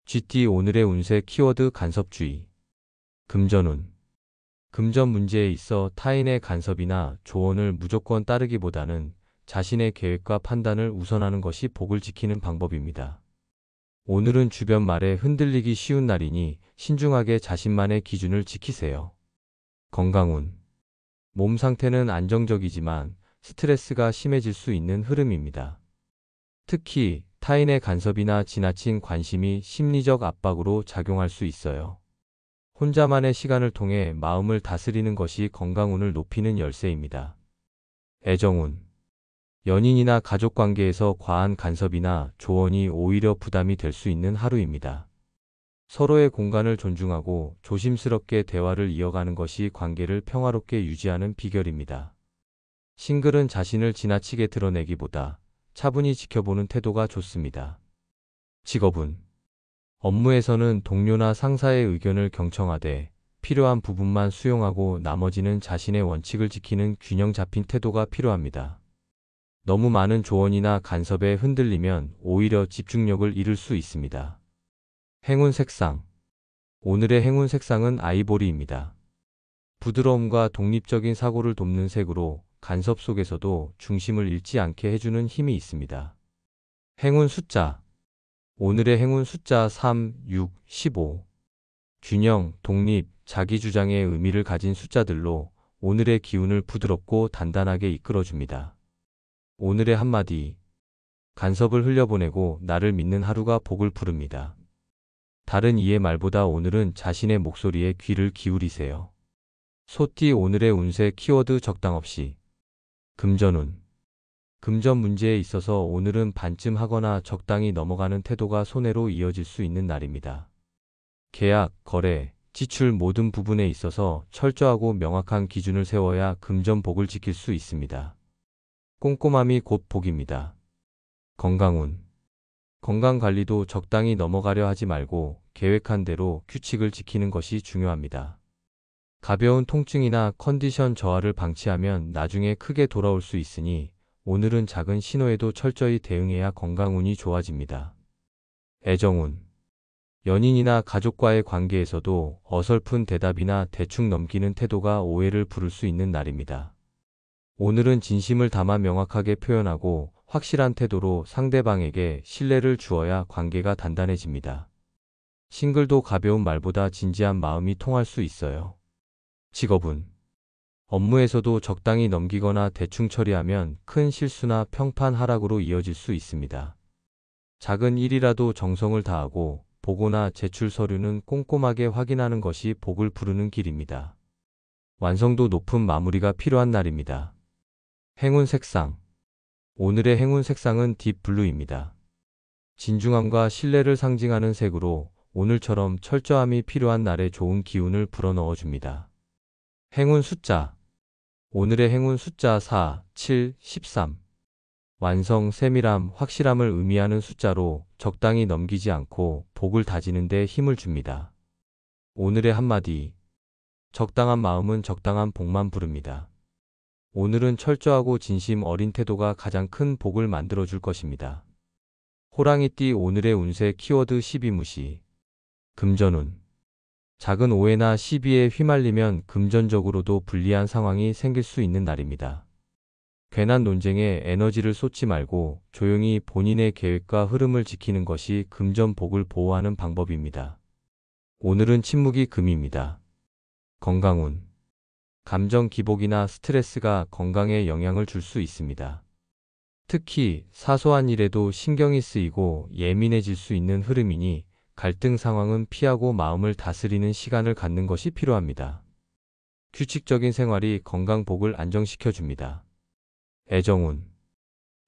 GT 오늘의 운세 키워드 간섭주의. 금전운. 금전 문제에 있어 타인의 간섭이나 조언을 무조건 따르기보다는 자신의 계획과 판단을 우선하는 것이 복을 지키는 방법입니다. 오늘은 주변 말에 흔들리기 쉬운 날이니 신중하게 자신만의 기준을 지키세요. 건강운. 몸 상태는 안정적이지만 스트레스가 심해질 수 있는 흐름입니다. 특히 타인의 간섭이나 지나친 관심이 심리적 압박으로 작용할 수 있어요. 혼자만의 시간을 통해 마음을 다스리는 것이 건강운을 높이는 열쇠입니다. 애정운. 연인이나 가족 관계에서 과한 간섭이나 조언이 오히려 부담이 될 수 있는 하루입니다. 서로의 공간을 존중하고 조심스럽게 대화를 이어가는 것이 관계를 평화롭게 유지하는 비결입니다. 싱글은 자신을 지나치게 드러내기보다 차분히 지켜보는 태도가 좋습니다. 직업운. 업무에서는 동료나 상사의 의견을 경청하되 필요한 부분만 수용하고 나머지는 자신의 원칙을 지키는 균형 잡힌 태도가 필요합니다. 너무 많은 조언이나 간섭에 흔들리면 오히려 집중력을 잃을 수 있습니다. 행운 색상. 오늘의 행운 색상은 아이보리입니다. 부드러움과 독립적인 사고를 돕는 색으로 간섭 속에서도 중심을 잃지 않게 해주는 힘이 있습니다. 행운 숫자. 오늘의 행운 숫자 3, 6, 15. 균형, 독립, 자기주장의 의미를 가진 숫자들로 오늘의 기운을 부드럽고 단단하게 이끌어줍니다. 오늘의 한마디. 간섭을 흘려보내고 나를 믿는 하루가 복을 부릅니다. 다른 이의 말보다 오늘은 자신의 목소리에 귀를 기울이세요. 소띠 오늘의 운세 키워드 적당없이. 금전운. 금전 문제에 있어서 오늘은 반쯤 하거나 적당히 넘어가는 태도가 손해로 이어질 수 있는 날입니다. 계약, 거래, 지출 모든 부분에 있어서 철저하고 명확한 기준을 세워야 금전 복을 지킬 수 있습니다. 꼼꼼함이 곧 복입니다. 건강운. 건강관리도 적당히 넘어가려 하지 말고 계획한 대로 규칙을 지키는 것이 중요합니다. 가벼운 통증이나 컨디션 저하를 방치하면 나중에 크게 돌아올 수 있으니 오늘은 작은 신호에도 철저히 대응해야 건강운이 좋아집니다. 애정운. 연인이나 가족과의 관계에서도 어설픈 대답이나 대충 넘기는 태도가 오해를 부를 수 있는 날입니다. 오늘은 진심을 담아 명확하게 표현하고 확실한 태도로 상대방에게 신뢰를 주어야 관계가 단단해집니다. 싱글도 가벼운 말보다 진지한 마음이 통할 수 있어요. 직업운. 업무에서도 적당히 넘기거나 대충 처리하면 큰 실수나 평판 하락으로 이어질 수 있습니다. 작은 일이라도 정성을 다하고 보고나 제출 서류는 꼼꼼하게 확인하는 것이 복을 부르는 길입니다. 완성도 높은 마무리가 필요한 날입니다. 행운 색상. 오늘의 행운 색상은 딥블루입니다. 진중함과 신뢰를 상징하는 색으로 오늘처럼 철저함이 필요한 날에 좋은 기운을 불어넣어줍니다. 행운 숫자. 오늘의 행운 숫자 4, 7, 13. 완성, 세밀함, 확실함을 의미하는 숫자로 적당히 넘기지 않고 복을 다지는 데 힘을 줍니다. 오늘의 한마디. 적당한 마음은 적당한 복만 부릅니다. 오늘은 철저하고 진심 어린 태도가 가장 큰 복을 만들어줄 것입니다. 호랑이띠 오늘의 운세 키워드 시비무시. 금전운. 작은 오해나 시비에 휘말리면 금전적으로도 불리한 상황이 생길 수 있는 날입니다. 괜한 논쟁에 에너지를 쏟지 말고 조용히 본인의 계획과 흐름을 지키는 것이 금전 복을 보호하는 방법입니다. 오늘은 침묵이 금입니다. 건강운. 감정 기복이나 스트레스가 건강에 영향을 줄 수 있습니다. 특히 사소한 일에도 신경이 쓰이고 예민해질 수 있는 흐름이니 갈등 상황은 피하고 마음을 다스리는 시간을 갖는 것이 필요합니다. 규칙적인 생활이 건강 복을 안정시켜줍니다. 애정운.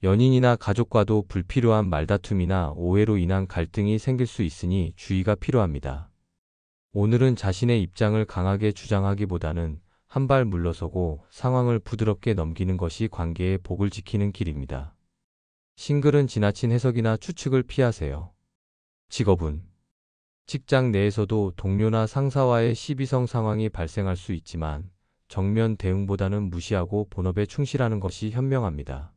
연인이나 가족과도 불필요한 말다툼이나 오해로 인한 갈등이 생길 수 있으니 주의가 필요합니다. 오늘은 자신의 입장을 강하게 주장하기보다는 한 발 물러서고 상황을 부드럽게 넘기는 것이 관계의 복을 지키는 길입니다. 싱글은 지나친 해석이나 추측을 피하세요. 직업운. 직장 내에서도 동료나 상사와의 시비성 상황이 발생할 수 있지만 정면 대응보다는 무시하고 본업에 충실하는 것이 현명합니다.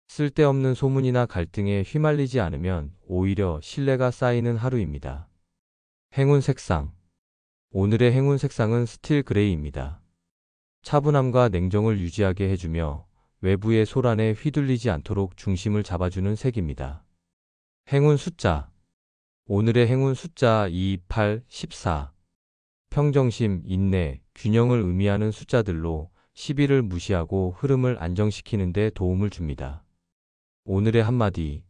쓸데없는 소문이나 갈등에 휘말리지 않으면 오히려 신뢰가 쌓이는 하루입니다. 행운 색상. 오늘의 행운 색상은 스틸 그레이입니다. 차분함과 냉정을 유지하게 해주며 외부의 소란에 휘둘리지 않도록 중심을 잡아주는 색입니다. 행운 숫자. 오늘의 행운 숫자 2, 8, 14. 평정심, 인내, 균형을 의미하는 숫자들로 시비를 무시하고 흐름을 안정시키는 데 도움을 줍니다. 오늘의 한마디.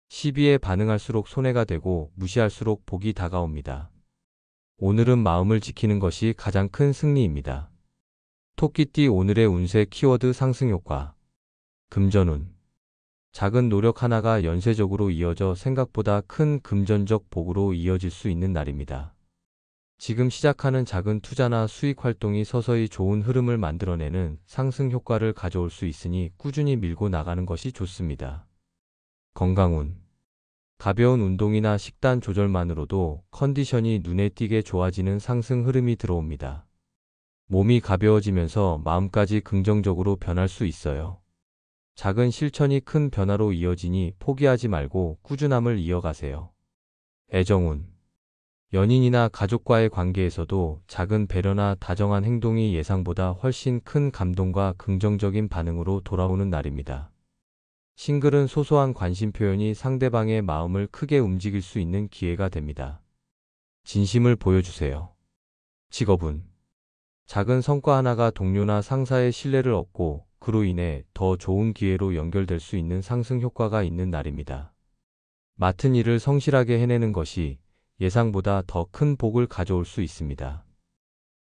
시비에 반응할수록 손해가 되고 무시할수록 복이 다가옵니다. 오늘은 마음을 지키는 것이 가장 큰 승리입니다. 토끼띠 오늘의 운세 키워드 상승 효과. 금전운. 작은 노력 하나가 연쇄적으로 이어져 생각보다 큰 금전적 복으로 이어질 수 있는 날입니다. 지금 시작하는 작은 투자나 수익 활동이 서서히 좋은 흐름을 만들어내는 상승 효과를 가져올 수 있으니 꾸준히 밀고 나가는 것이 좋습니다. 건강운. 가벼운 운동이나 식단 조절만으로도 컨디션이 눈에 띄게 좋아지는 상승 흐름이 들어옵니다. 몸이 가벼워지면서 마음까지 긍정적으로 변할 수 있어요. 작은 실천이 큰 변화로 이어지니 포기하지 말고 꾸준함을 이어가세요. 애정운. 연인이나 가족과의 관계에서도 작은 배려나 다정한 행동이 예상보다 훨씬 큰 감동과 긍정적인 반응으로 돌아오는 날입니다. 싱글은 소소한 관심 표현이 상대방의 마음을 크게 움직일 수 있는 기회가 됩니다. 진심을 보여주세요. 직업운. 작은 성과 하나가 동료나 상사의 신뢰를 얻고 그로 인해 더 좋은 기회로 연결될 수 있는 상승 효과가 있는 날입니다. 맡은 일을 성실하게 해내는 것이 예상보다 더 큰 복을 가져올 수 있습니다.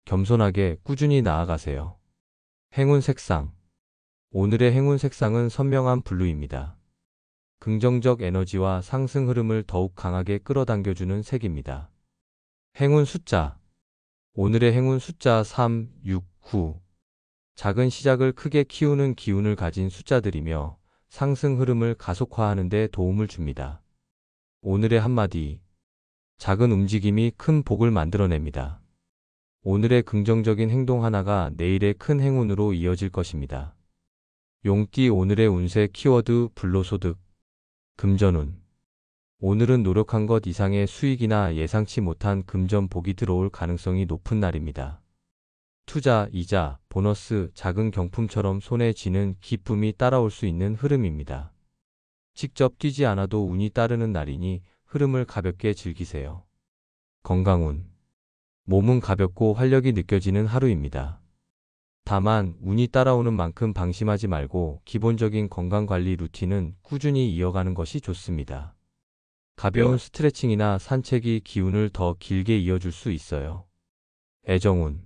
겸손하게 꾸준히 나아가세요. 행운 색상. 오늘의 행운 색상은 선명한 블루입니다. 긍정적 에너지와 상승 흐름을 더욱 강하게 끌어당겨주는 색입니다. 행운 숫자. 오늘의 행운 숫자 3, 6, 9. 작은 시작을 크게 키우는 기운을 가진 숫자들이며 상승 흐름을 가속화하는 데 도움을 줍니다. 오늘의 한마디. 작은 움직임이 큰 복을 만들어냅니다. 오늘의 긍정적인 행동 하나가 내일의 큰 행운으로 이어질 것입니다. 용띠 오늘의 운세 키워드 불로소득. 금전운. 오늘은 노력한 것 이상의 수익이나 예상치 못한 금전 복이 들어올 가능성이 높은 날입니다. 투자, 이자, 보너스, 작은 경품처럼 손에 쥐는 기쁨이 따라올 수 있는 흐름입니다. 직접 뛰지 않아도 운이 따르는 날이니 흐름을 가볍게 즐기세요. 건강운. 몸은 가볍고 활력이 느껴지는 하루입니다. 다만 운이 따라오는 만큼 방심하지 말고 기본적인 건강관리 루틴은 꾸준히 이어가는 것이 좋습니다. 가벼운 스트레칭이나 산책이 기운을 더 길게 이어줄 수 있어요. 애정운.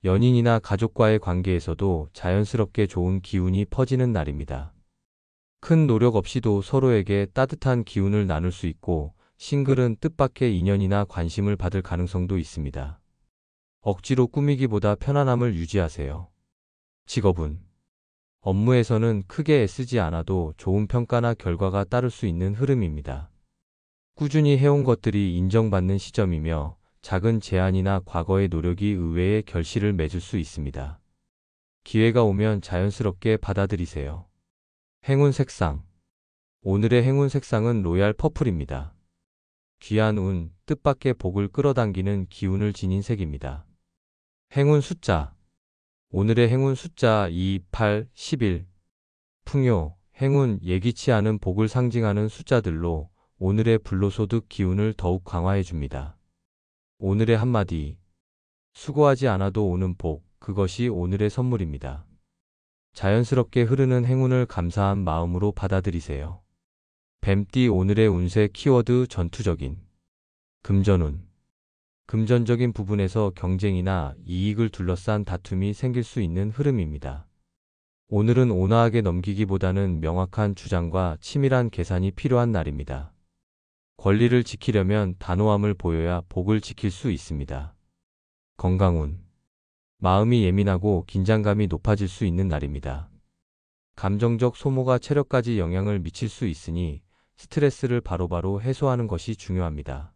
연인이나 가족과의 관계에서도 자연스럽게 좋은 기운이 퍼지는 날입니다. 큰 노력 없이도 서로에게 따뜻한 기운을 나눌 수 있고 싱글은 뜻밖의 인연이나 관심을 받을 가능성도 있습니다. 억지로 꾸미기보다 편안함을 유지하세요. 직업운. 업무에서는 크게 애쓰지 않아도 좋은 평가나 결과가 따를 수 있는 흐름입니다. 꾸준히 해온 것들이 인정받는 시점이며 작은 제안이나 과거의 노력이 의외의 결실을 맺을 수 있습니다. 기회가 오면 자연스럽게 받아들이세요. 행운 색상. 오늘의 행운 색상은 로얄 퍼플입니다. 귀한 운, 뜻밖의 복을 끌어당기는 기운을 지닌 색입니다. 행운 숫자. 오늘의 행운 숫자 2, 8, 11. 풍요, 행운, 예기치 않은 복을 상징하는 숫자들로 오늘의 불로소득 기운을 더욱 강화해 줍니다. 오늘의 한마디. 수고하지 않아도 오는 복, 그것이 오늘의 선물입니다. 자연스럽게 흐르는 행운을 감사한 마음으로 받아들이세요. 뱀띠 오늘의 운세 키워드 전투적인. 금전운. 금전적인 부분에서 경쟁이나 이익을 둘러싼 다툼이 생길 수 있는 흐름입니다. 오늘은 온화하게 넘기기보다는 명확한 주장과 치밀한 계산이 필요한 날입니다. 권리를 지키려면 단호함을 보여야 복을 지킬 수 있습니다. 건강운. 마음이 예민하고 긴장감이 높아질 수 있는 날입니다. 감정적 소모가 체력까지 영향을 미칠 수 있으니 스트레스를 바로바로 해소하는 것이 중요합니다.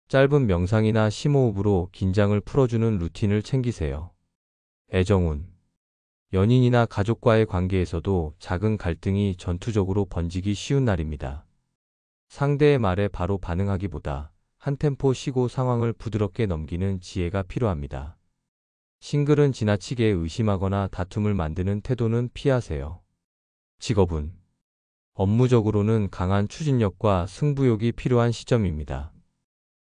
짧은 명상이나 심호흡으로 긴장을 풀어주는 루틴을 챙기세요. 애정운. 연인이나 가족과의 관계에서도 작은 갈등이 전투적으로 번지기 쉬운 날입니다. 상대의 말에 바로 반응하기보다 한 템포 쉬고 상황을 부드럽게 넘기는 지혜가 필요합니다. 싱글은 지나치게 의심하거나 다툼을 만드는 태도는 피하세요. 직업은 업무적으로는 강한 추진력과 승부욕이 필요한 시점입니다.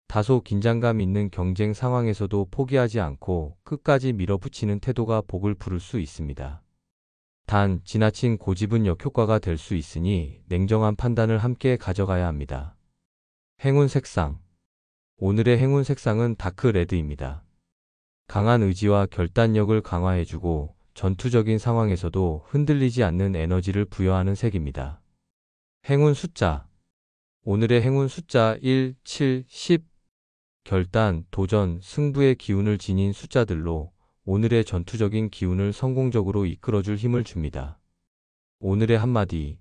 다소 긴장감 있는 경쟁 상황에서도 포기하지 않고 끝까지 밀어붙이는 태도가 복을 부를 수 있습니다. 단, 지나친 고집은 역효과가 될 수 있으니 냉정한 판단을 함께 가져가야 합니다. 행운 색상. 오늘의 행운 색상은 다크 레드입니다. 강한 의지와 결단력을 강화해주고 전투적인 상황에서도 흔들리지 않는 에너지를 부여하는 색입니다. 행운 숫자. 오늘의 행운 숫자 1, 7, 10. 결단, 도전, 승부의 기운을 지닌 숫자들로 오늘의 전투적인 기운을 성공적으로 이끌어줄 힘을 줍니다. 오늘의 한마디.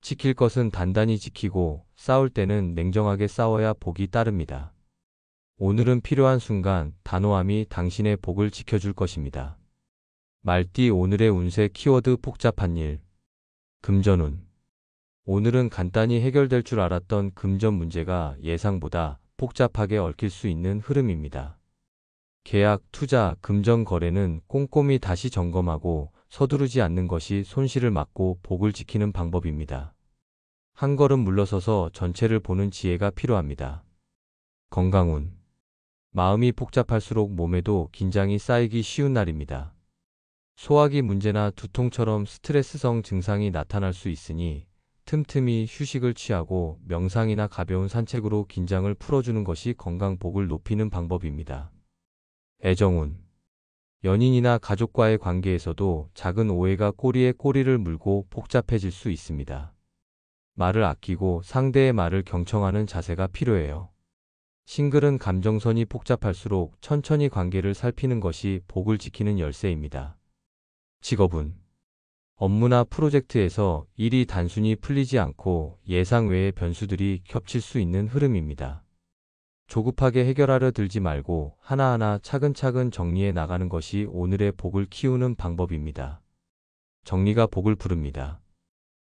지킬 것은 단단히 지키고 싸울 때는 냉정하게 싸워야 복이 따릅니다. 오늘은 필요한 순간 단호함이 당신의 복을 지켜줄 것입니다. 말띠 오늘의 운세 키워드 복잡한 일. 금전운. 오늘은 간단히 해결될 줄 알았던 금전 문제가 예상보다 복잡하게 얽힐 수 있는 흐름입니다. 계약, 투자, 금전 거래는 꼼꼼히 다시 점검하고 서두르지 않는 것이 손실을 막고 복을 지키는 방법입니다. 한 걸음 물러서서 전체를 보는 지혜가 필요합니다. 건강운. 마음이 복잡할수록 몸에도 긴장이 쌓이기 쉬운 날입니다. 소화기 문제나 두통처럼 스트레스성 증상이 나타날 수 있으니 틈틈이 휴식을 취하고 명상이나 가벼운 산책으로 긴장을 풀어주는 것이 건강 복을 높이는 방법입니다. 애정운. 연인이나 가족과의 관계에서도 작은 오해가 꼬리에 꼬리를 물고 복잡해질 수 있습니다. 말을 아끼고 상대의 말을 경청하는 자세가 필요해요. 싱글은 감정선이 복잡할수록 천천히 관계를 살피는 것이 복을 지키는 열쇠입니다. 직업은 업무나 프로젝트에서 일이 단순히 풀리지 않고 예상 외의 변수들이 겹칠 수 있는 흐름입니다. 조급하게 해결하려 들지 말고 하나하나 차근차근 정리해 나가는 것이 오늘의 복을 키우는 방법입니다. 정리가 복을 부릅니다.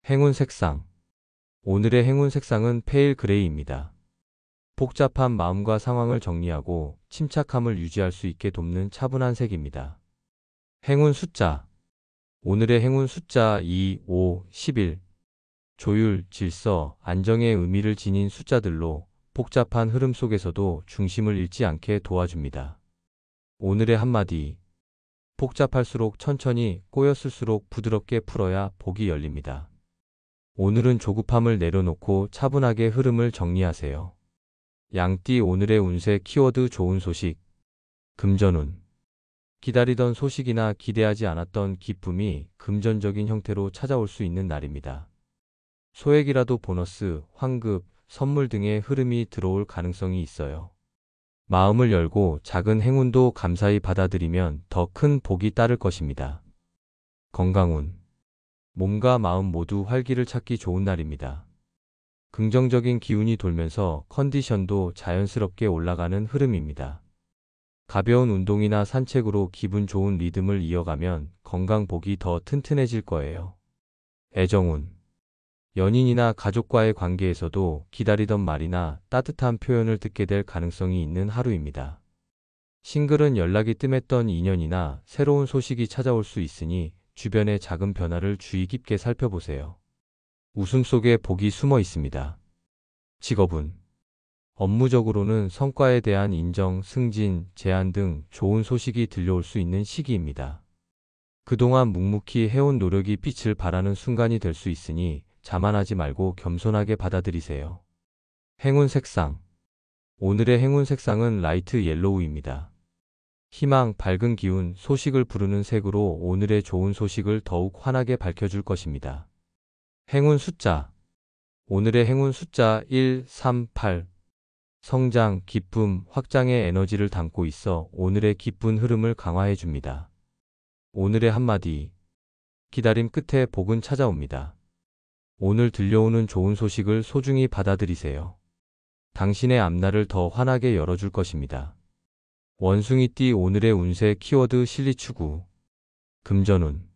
행운 색상. 오늘의 행운 색상은 페일 그레이입니다. 복잡한 마음과 상황을 정리하고 침착함을 유지할 수 있게 돕는 차분한 색입니다. 행운 숫자. 오늘의 행운 숫자 2, 5, 11. 조율, 질서, 안정의 의미를 지닌 숫자들로 복잡한 흐름 속에서도 중심을 잃지 않게 도와줍니다. 오늘의 한마디. 복잡할수록 천천히, 꼬였을수록 부드럽게 풀어야 복이 열립니다. 오늘은 조급함을 내려놓고 차분하게 흐름을 정리하세요. 양띠 오늘의 운세 키워드 좋은 소식. 금전운. 기다리던 소식이나 기대하지 않았던 기쁨이 금전적인 형태로 찾아올 수 있는 날입니다. 소액이라도 보너스, 환급, 선물 등의 흐름이 들어올 가능성이 있어요. 마음을 열고 작은 행운도 감사히 받아들이면 더 큰 복이 따를 것입니다. 건강운. 몸과 마음 모두 활기를 찾기 좋은 날입니다. 긍정적인 기운이 돌면서 컨디션도 자연스럽게 올라가는 흐름입니다. 가벼운 운동이나 산책으로 기분 좋은 리듬을 이어가면 건강 복이 더 튼튼해질 거예요. 애정운. 연인이나 가족과의 관계에서도 기다리던 말이나 따뜻한 표현을 듣게 될 가능성이 있는 하루입니다. 싱글은 연락이 뜸했던 인연이나 새로운 소식이 찾아올 수 있으니 주변의 작은 변화를 주의 깊게 살펴보세요. 웃음 속에 복이 숨어 있습니다. 직업운. 업무적으로는 성과에 대한 인정, 승진, 제안 등 좋은 소식이 들려올 수 있는 시기입니다. 그동안 묵묵히 해온 노력이 빛을 발하는 순간이 될 수 있으니 자만하지 말고 겸손하게 받아들이세요. 행운 색상. 오늘의 행운 색상은 라이트 옐로우입니다. 희망, 밝은 기운, 소식을 부르는 색으로 오늘의 좋은 소식을 더욱 환하게 밝혀줄 것입니다. 행운 숫자. 오늘의 행운 숫자 1, 3, 8. 성장, 기쁨, 확장의 에너지를 담고 있어 오늘의 기쁜 흐름을 강화해 줍니다. 오늘의 한마디. 기다림 끝에 복은 찾아옵니다. 오늘 들려오는 좋은 소식을 소중히 받아들이세요. 당신의 앞날을 더 환하게 열어줄 것입니다. 원숭이띠 오늘의 운세 키워드 실리추구. 금전운.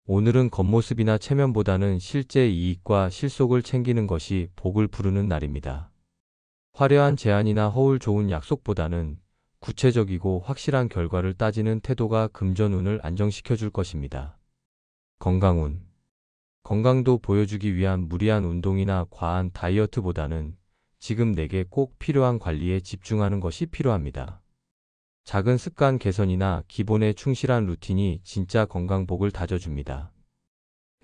오늘은 겉모습이나 체면보다는 실제 이익과 실속을 챙기는 것이 복을 부르는 날입니다. 화려한 제안이나 허울 좋은 약속보다는 구체적이고 확실한 결과를 따지는 태도가 금전운을 안정시켜 줄 것입니다. 건강운. 건강도 보여주기 위한 무리한 운동이나 과한 다이어트보다는 지금 내게 꼭 필요한 관리에 집중하는 것이 필요합니다. 작은 습관 개선이나 기본에 충실한 루틴이 진짜 건강복을 다져줍니다.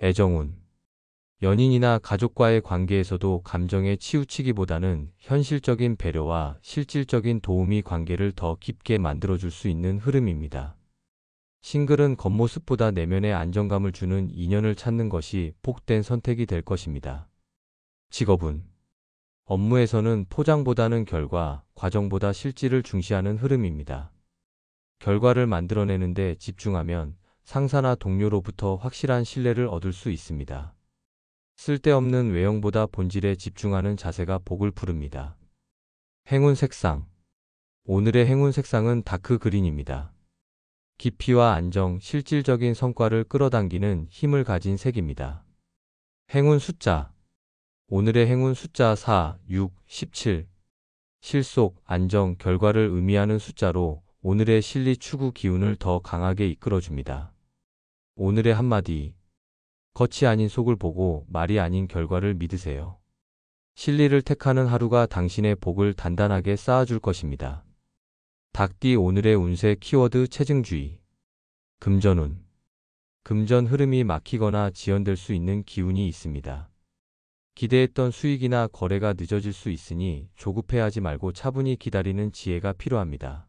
애정운. 연인이나 가족과의 관계에서도 감정에 치우치기보다는 현실적인 배려와 실질적인 도움이 관계를 더 깊게 만들어줄 수 있는 흐름입니다. 싱글은 겉모습보다 내면의 안정감을 주는 인연을 찾는 것이 복된 선택이 될 것입니다. 직업운. 업무에서는 포장보다는 결과, 과정보다 실질을 중시하는 흐름입니다. 결과를 만들어내는데 집중하면 상사나 동료로부터 확실한 신뢰를 얻을 수 있습니다. 쓸데없는 외형보다 본질에 집중하는 자세가 복을 부릅니다. 행운 색상. 오늘의 행운 색상은 다크 그린입니다. 깊이와 안정, 실질적인 성과를 끌어당기는 힘을 가진 색입니다. 행운 숫자. 오늘의 행운 숫자 4, 6, 17. 실속, 안정, 결과를 의미하는 숫자로 오늘의 실리 추구 기운을 더 강하게 이끌어줍니다. 오늘의 한마디. 겉이 아닌 속을 보고 말이 아닌 결과를 믿으세요. 실리를 택하는 하루가 당신의 복을 단단하게 쌓아줄 것입니다. 닭띠 오늘의 운세 키워드 체증주의. 금전운. 금전 흐름이 막히거나 지연될 수 있는 기운이 있습니다. 기대했던 수익이나 거래가 늦어질 수 있으니 조급해하지 말고 차분히 기다리는 지혜가 필요합니다.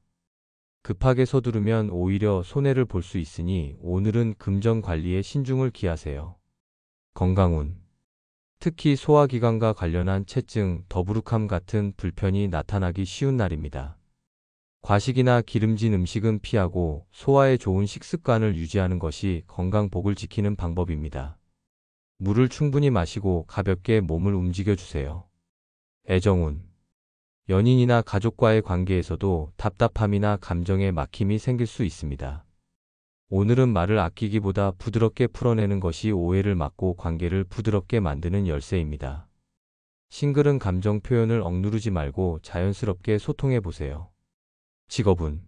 급하게 서두르면 오히려 손해를 볼 수 있으니 오늘은 금전 관리에 신중을 기하세요. 건강운. 특히 소화기관과 관련한 체증, 더부룩함 같은 불편이 나타나기 쉬운 날입니다. 과식이나 기름진 음식은 피하고 소화에 좋은 식습관을 유지하는 것이 건강복을 지키는 방법입니다. 물을 충분히 마시고 가볍게 몸을 움직여 주세요. 애정운. 연인이나 가족과의 관계에서도 답답함이나 감정의 막힘이 생길 수 있습니다. 오늘은 말을 아끼기보다 부드럽게 풀어내는 것이 오해를 막고 관계를 부드럽게 만드는 열쇠입니다. 싱글은 감정 표현을 억누르지 말고 자연스럽게 소통해 보세요. 직업운.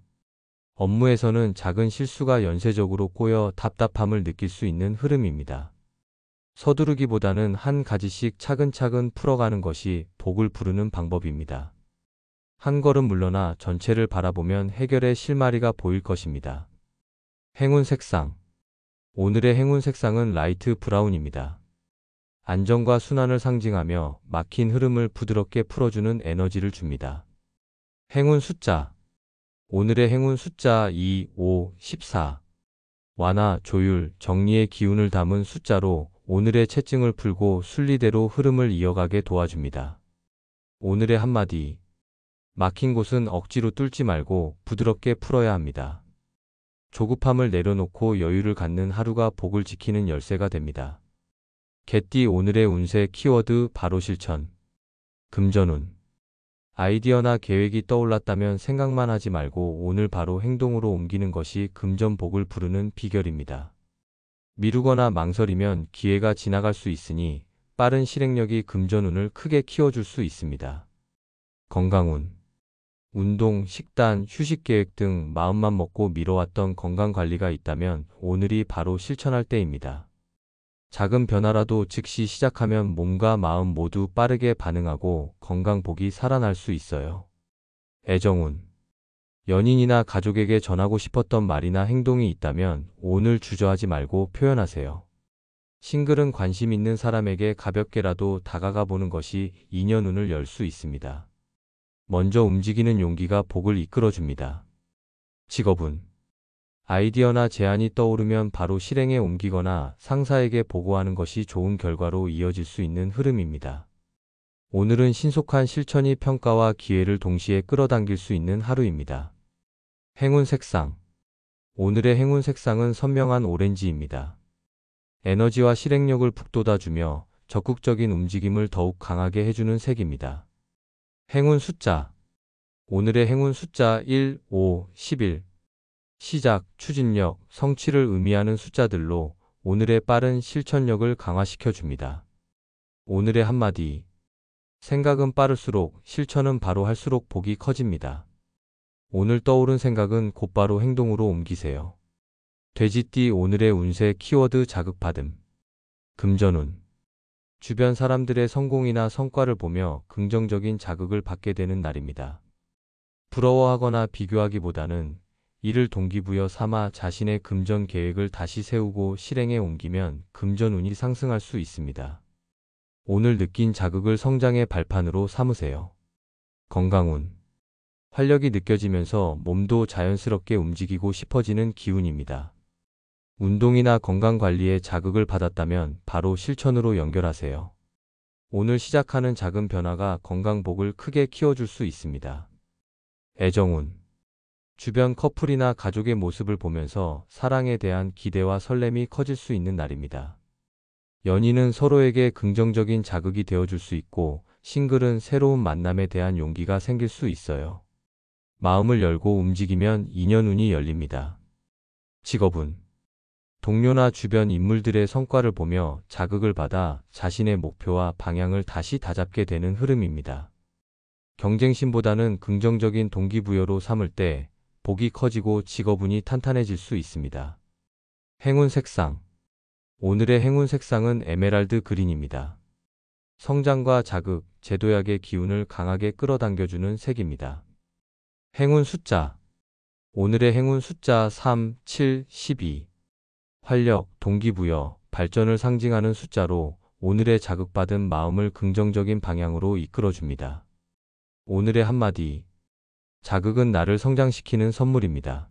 업무에서는 작은 실수가 연쇄적으로 꼬여 답답함을 느낄 수 있는 흐름입니다. 서두르기보다는 한 가지씩 차근차근 풀어가는 것이 복을 부르는 방법입니다. 한 걸음 물러나 전체를 바라보면 해결의 실마리가 보일 것입니다. 행운 색상. 오늘의 행운 색상은 라이트 브라운입니다. 안정과 순환을 상징하며 막힌 흐름을 부드럽게 풀어주는 에너지를 줍니다. 행운 숫자. 오늘의 행운 숫자 2, 5, 14. 완화, 조율, 정리의 기운을 담은 숫자로 오늘의 체증을 풀고 순리대로 흐름을 이어가게 도와줍니다. 오늘의 한마디. 막힌 곳은 억지로 뚫지 말고 부드럽게 풀어야 합니다. 조급함을 내려놓고 여유를 갖는 하루가 복을 지키는 열쇠가 됩니다. 개띠 오늘의 운세 키워드 바로 실천. 금전운. 아이디어나 계획이 떠올랐다면 생각만 하지 말고 오늘 바로 행동으로 옮기는 것이 금전복을 부르는 비결입니다. 미루거나 망설이면 기회가 지나갈 수 있으니 빠른 실행력이 금전운을 크게 키워줄 수 있습니다. 건강운. 운동, 식단, 휴식 계획 등 마음만 먹고 미뤄왔던 건강관리가 있다면 오늘이 바로 실천할 때입니다. 작은 변화라도 즉시 시작하면 몸과 마음 모두 빠르게 반응하고 건강복이 살아날 수 있어요. 애정운. 연인이나 가족에게 전하고 싶었던 말이나 행동이 있다면 오늘 주저하지 말고 표현하세요. 싱글은 관심 있는 사람에게 가볍게라도 다가가 보는 것이 인연운을 열 수 있습니다. 먼저 움직이는 용기가 복을 이끌어줍니다. 직업운. 아이디어나 제안이 떠오르면 바로 실행에 옮기거나 상사에게 보고하는 것이 좋은 결과로 이어질 수 있는 흐름입니다. 오늘은 신속한 실천이 평가와 기회를 동시에 끌어당길 수 있는 하루입니다. 행운 색상. 오늘의 행운 색상은 선명한 오렌지입니다. 에너지와 실행력을 북돋아주며 적극적인 움직임을 더욱 강하게 해주는 색입니다. 행운 숫자. 오늘의 행운 숫자 1, 5, 11. 시작, 추진력, 성취를 의미하는 숫자들로 오늘의 빠른 실천력을 강화시켜 줍니다. 오늘의 한마디. 생각은 빠를수록 실천은 바로 할수록 복이 커집니다. 오늘 떠오른 생각은 곧바로 행동으로 옮기세요. 돼지띠 오늘의 운세 키워드 자극받음. 금전운. 주변 사람들의 성공이나 성과를 보며 긍정적인 자극을 받게 되는 날입니다. 부러워하거나 비교하기보다는 이를 동기부여 삼아 자신의 금전 계획을 다시 세우고 실행에 옮기면 금전운이 상승할 수 있습니다. 오늘 느낀 자극을 성장의 발판으로 삼으세요. 건강운. 활력이 느껴지면서 몸도 자연스럽게 움직이고 싶어지는 기운입니다. 운동이나 건강관리에 자극을 받았다면 바로 실천으로 연결하세요. 오늘 시작하는 작은 변화가 건강복을 크게 키워줄 수 있습니다. 애정운. 주변 커플이나 가족의 모습을 보면서 사랑에 대한 기대와 설렘이 커질 수 있는 날입니다. 연인은 서로에게 긍정적인 자극이 되어줄 수 있고, 싱글은 새로운 만남에 대한 용기가 생길 수 있어요. 마음을 열고 움직이면 인연운이 열립니다. 직업운. 동료나 주변 인물들의 성과를 보며 자극을 받아 자신의 목표와 방향을 다시 다잡게 되는 흐름입니다. 경쟁심보다는 긍정적인 동기부여로 삼을 때 복이 커지고 직업운이 탄탄해질 수 있습니다. 행운 색상. 오늘의 행운 색상은 에메랄드 그린입니다. 성장과 자극, 제도약의 기운을 강하게 끌어당겨주는 색입니다. 행운 숫자. 오늘의 행운 숫자 3, 7, 12. 활력, 동기부여, 발전을 상징하는 숫자로 오늘의 자극받은 마음을 긍정적인 방향으로 이끌어줍니다. 오늘의 한마디. 자극은 나를 성장시키는 선물입니다.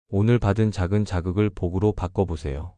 오늘 받은 작은 자극을 복으로 바꿔보세요.